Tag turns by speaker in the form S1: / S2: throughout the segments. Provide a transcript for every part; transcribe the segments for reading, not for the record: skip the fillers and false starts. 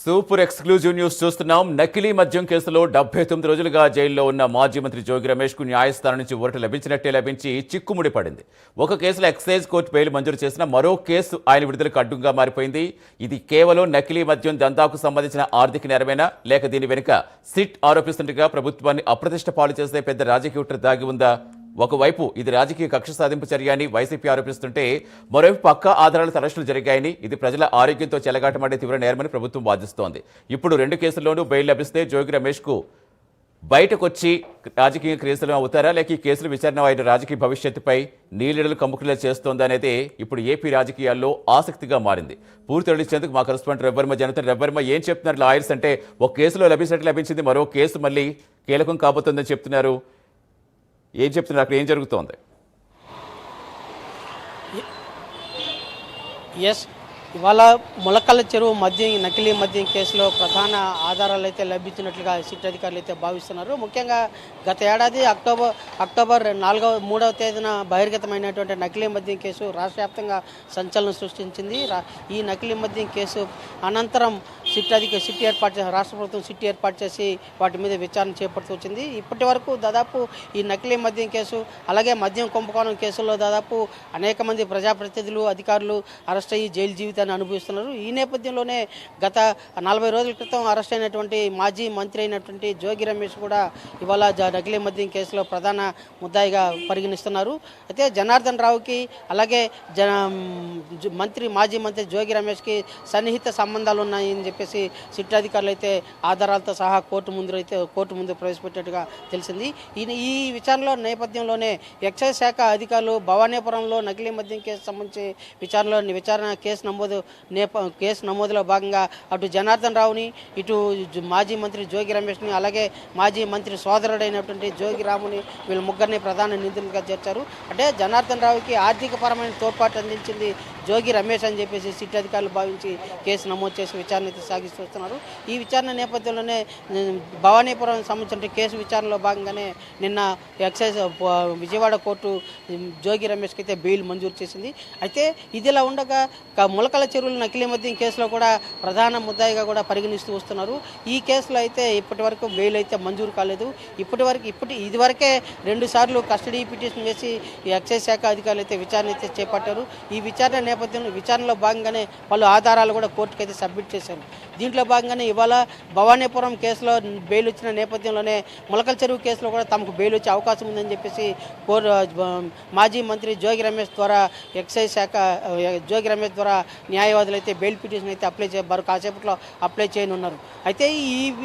S1: Super exclusive news చూస్తున్నాం. నకిలీ మద్యం కేసులో 79 రోజులుగా జైల్లో ఉన్న మాజీ మంత్రి జోగి రమేష్ కు న్యాయస్థానం నుంచి ఊరట లభించినట్టే లభించి చిక్కుముడి పడింది. ఒక కేసులో ఎక్సైజ్ కోర్టు బెయిల్ మంజూరు చేసిన మరో కేసు ఆయన విడుదలకు అడ్డుగా మారిపోయింది. ఇది కేవలం నకిలీ మద్యం దందాకు సంబంధించిన ఆర్థిక నేరమేనా, లేక దీని వెనుక సిట్ ఆరోపిస్తుండగా ప్రభుత్వాన్ని అప్రతిష్ట పాలు చేసే పెద్ద రాజకీయ కుట్ర దాగి ఉందా? ఒకవైపు ఇది రాజకీయ కక్ష సాధింపు చర్య అని వైసీపీ ఆరోపిస్తుంటే, మరోవైపు పక్కా ఆధారాలతో అరెస్టులు జరిగాయని, ఇది ప్రజల ఆరోగ్యంతో చెలగాటమాడే తీవ్ర నేరమని ప్రభుత్వం వాదిస్తోంది. ఇప్పుడు 2 కేసుల్లోనూ బెయిల్ లభిస్తే జోగి రమేష్ కు బయటకొచ్చి రాజకీయ క్రియలు అవుతారా, లేక ఈ కేసుల విచారణ ఆయన రాజకీయ భవిష్యత్తుపై నీళ్లు కమ్ముకులా చేస్తోంది అనేది ఇప్పుడు ఏపీ రాజకీయాల్లో ఆసక్తిగా మారింది. పూర్తి తెలిసేందుకు మా కరెస్పాండెంట్ రవివర్మ జనత. రవివర్మ, ఏం చెప్తున్నారు లాయర్స్? అంటే ఒక కేసులో లభించినట్లు లభించింది, మరో కేసు మళ్ళీ కీలకం కాబోతుందని చెప్తున్నారు. ఏం చెప్తున్నారు, అక్కడ ఏం జరుగుతోంది?
S2: ఎస్, ఇవాళ ములకల చెరువు నకిలీ మద్యం కేసులో ప్రధాన ఆధారాలు అయితే లభించినట్లుగా సిట్ అధికారులు అయితే భావిస్తున్నారు. ముఖ్యంగా గత ఏడాది అక్టోబర్ 3వ తేదీన బహిర్గతమైనటువంటి నకిలీ మద్యం కేసు రాష్ట్ర వ్యాప్తంగా సంచలనం సృష్టించింది. ఈ నకిలీ మద్యం కేసు అనంతరం రాష్ట్ర ప్రభుత్వం సిట్ ఏర్పాటు చేసి వాటి మీద విచారణ చేపడుతూ వచ్చింది. ఇప్పటి వరకు దాదాపు ఈ నకిలీ మద్యం కేసు, అలాగే మద్యం కుంభకోణం కేసుల్లో దాదాపు అనేక మంది ప్రజాప్రతినిధులు, అధికారులు అరెస్ట్ అయ్యి జైలు జీవితాన్ని అనుభవిస్తున్నారు. ఈ నేపథ్యంలోనే గత 40 రోజుల క్రితం అరెస్ట్ అయినటువంటి మాజీ మంత్రి అయినటువంటి జోగి రమేష్ కూడా ఇవాళ నకిలీ మద్యం కేసులో ప్రధాన ముద్దాయిగా పరిగణిస్తున్నారు. అయితే జనార్దన్ రావుకి, అలాగే మాజీ మంత్రి జోగి రమేష్కి సన్నిహిత సంబంధాలు ఉన్నాయని చెప్పేసి సిట్ అధికారులు అయితే ఆధారాలతో సహా కోర్టు ముందు ప్రవేశపెట్టేట్టుగా తెలిసింది. ఈ విచారణలో నేపథ్యంలోనే ఎక్సైజ్ శాఖ అధికారులు భవానీపురంలో నకిలీ మద్యం కేసు సంబంధించి కేసు నమోదులో భాగంగా అటు జనార్దన్ రావుని, ఇటు మాజీ మంత్రి జోగి రమేష్ని, అలాగే మాజీ మంత్రి సోదరుడైనటువంటి జోగి రాముని, వీళ్ళ ముగ్గురిని ప్రధాన నిందితులుగా చేర్చారు. అంటే జనార్దన్ రావుకి ఆర్థికపరమైన తోడ్పాటు అందించింది జోగి రమేష్ అని చెప్పేసి సిట్ అధికారులు భావించి కేసు నమోదు చేసి విచారణ అయితే సాగిస్తున్నారు. ఈ విచారణ నేపథ్యంలోనే భవానీపురం సంబంధించిన కేసు విచారణలో భాగంగానే నిన్న ఎక్సైజ్ విజయవాడ కోర్టు జోగి రమేష్కి అయితే బెయిల్ మంజూరు చేసింది. అయితే ఇదిలా ఉండగా ములకల చెరువుల నకిలీ మద్యం కేసులో కూడా ప్రధాన ముద్దాయిగా కూడా పరిగణిస్తూ వస్తున్నారు. ఈ కేసులో అయితే ఇప్పటి వరకు బెయిల్ అయితే మంజూరు కాలేదు. ఇదివరకే 2 సార్లు కస్టడీ పిటిషన్ వేసి ఈ ఎక్సైజ్ శాఖ అధికారులు అయితే విచారణ అయితే చేపట్టారు. ఈ విచారణలో భాగంగానే పలు ఆధారాలు కూడా కోర్టుకు అయితే సబ్మిట్ చేశారు. దీంట్లో భాగంగానే ఇవాళ భవానీపురం కేసులో బెయిల్ వచ్చిన నేపథ్యంలోనే ములకల చెరువు కేసులో కూడా తమకు బెయిల్ వచ్చే అవకాశం ఉందని చెప్పేసి మాజీ మంత్రి జోగి రమేష్ ద్వారా న్యాయవాదులు అయితే బెయిల్ పిటిషన్ అయితే కాసేపట్లో అప్లై చేయనున్నారు. అయితే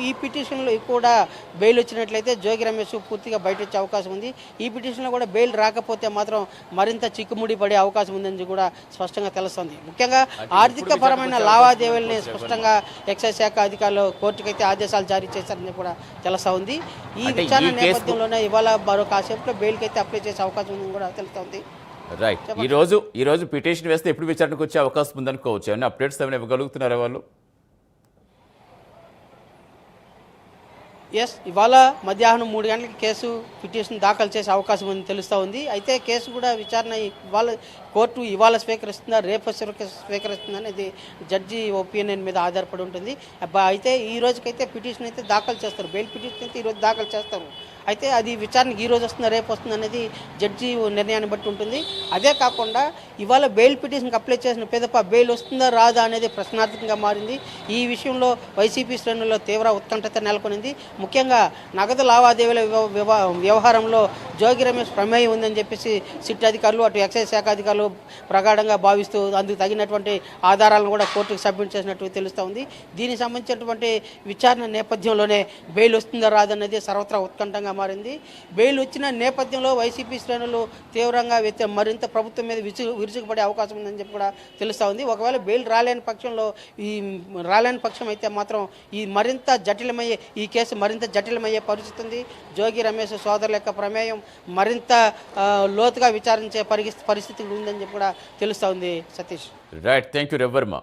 S2: ఈ పిటిషన్లో కూడా బెయిల్ వచ్చినట్లయితే జోగి రమేష్ పూర్తిగా బయట వచ్చే అవకాశం ఉంది. ఈ పిటిషన్లో కూడా బెయిల్ రాకపోతే మాత్రం మరింత చిక్కుముడి పడే అవకాశం ఉందని కూడా స్పష్టంగా తెలుస్తుంది. ముఖ్యంగా ఆర్థిక పరమైన లావాదేవీలని స్పష్టంగా ఎక్సైజ్ శాఖ అధికారులు కోర్టుకైతే ఆదేశాలు జారీ చేశారని కూడా తెలుస్తా ఉంది. ఈ విచారణ నేపథ్యంలోనే ఇవాళ మరో కాసేపులో బెయిల్కి అయితే అప్లై చేసే అవకాశం ఉందని కూడా తెలుస్తుంది.
S1: రైట్, ఈ రోజు పిటిషన్ వేస్తే ఎప్పుడు విచారణకు వచ్చే అవకాశం ఉందనుకోవచ్చు. ఏమైనా అప్డేట్స్ ఏమైనా ఇవ్వగలుగుతున్నారా వాళ్ళు?
S2: ఎస్, ఇవాళ మధ్యాహ్నం 3 గంటలకి పిటిషన్ దాఖలు చేసే అవకాశం ఉందని తెలుస్తూ ఉంది. అయితే కేసు కూడా విచారణ కోర్టు ఇవాళ స్వీకరిస్తుందా, రేపు స్వీకరిస్తుందా అనేది జడ్జి ఒపీనియన్ మీద ఆధారపడి ఉంటుంది. అయితే ఈ రోజుకైతే పిటిషన్ అయితే దాఖలు చేస్తారు. బెయిల్ పిటిషన్ అయితే ఈరోజు దాఖలు చేస్తారు. అయితే అది విచారణకి ఈ రోజు వస్తుందా, రేపు వస్తుందా అనేది జడ్జి నిర్ణయాన్ని బట్టి ఉంటుంది. అదే కాకుండా ఇవాళ బెయిల్ పిటిషన్కి అప్లై చేసిన పిదప బెయిల్ వస్తుందా రాదా అనేది ప్రశ్నార్థకంగా మారింది. ఈ విషయంలో వైసీపీ శ్రేణుల్లో తీవ్ర ఉత్కంఠత నెలకొనింది. ముఖ్యంగా నగదు లావాదేవీల వ్యవహారంలో జోగి రమేష్ ప్రమేయం ఉందని చెప్పేసి సిట్ అధికారులు, అటు ఎక్సైజ్ శాఖ అధికారులు ప్రగాఢంగా భావిస్తూ అందుకు తగినటువంటి ఆధారాలను కూడా కోర్టుకు సబ్మిట్ చేసినట్టు తెలుస్తూ ఉంది. దీనికి సంబంధించినటువంటి విచారణ నేపథ్యంలోనే బెయిల్ వస్తుందా రాదన్నది సర్వత్రా ఉత్కంఠంగా మారింది. బెయిల్ వచ్చిన నేపథ్యంలో వైసీపీ శ్రేణులు తీవ్రంగా మరింత ప్రభుత్వం మీద విరుచుకుపడే అవకాశం ఉందని చెప్పి కూడా తెలుస్తూ ఉంది. ఒకవేళ బెయిల్ రాలేని పక్షం అయితే మాత్రం ఈ కేసు మరింత జటిలమయ్యే పరిస్థితి ఉంది. జోగి రమేష్ సోదరుల యొక్క ప్రమేయం మరింత లోతుగా విచారించే పరిస్థితి ఉందని చెప్పి కూడా తెలుస్తూ ఉంది. Satish.
S1: Right, thank you Ravi Varma.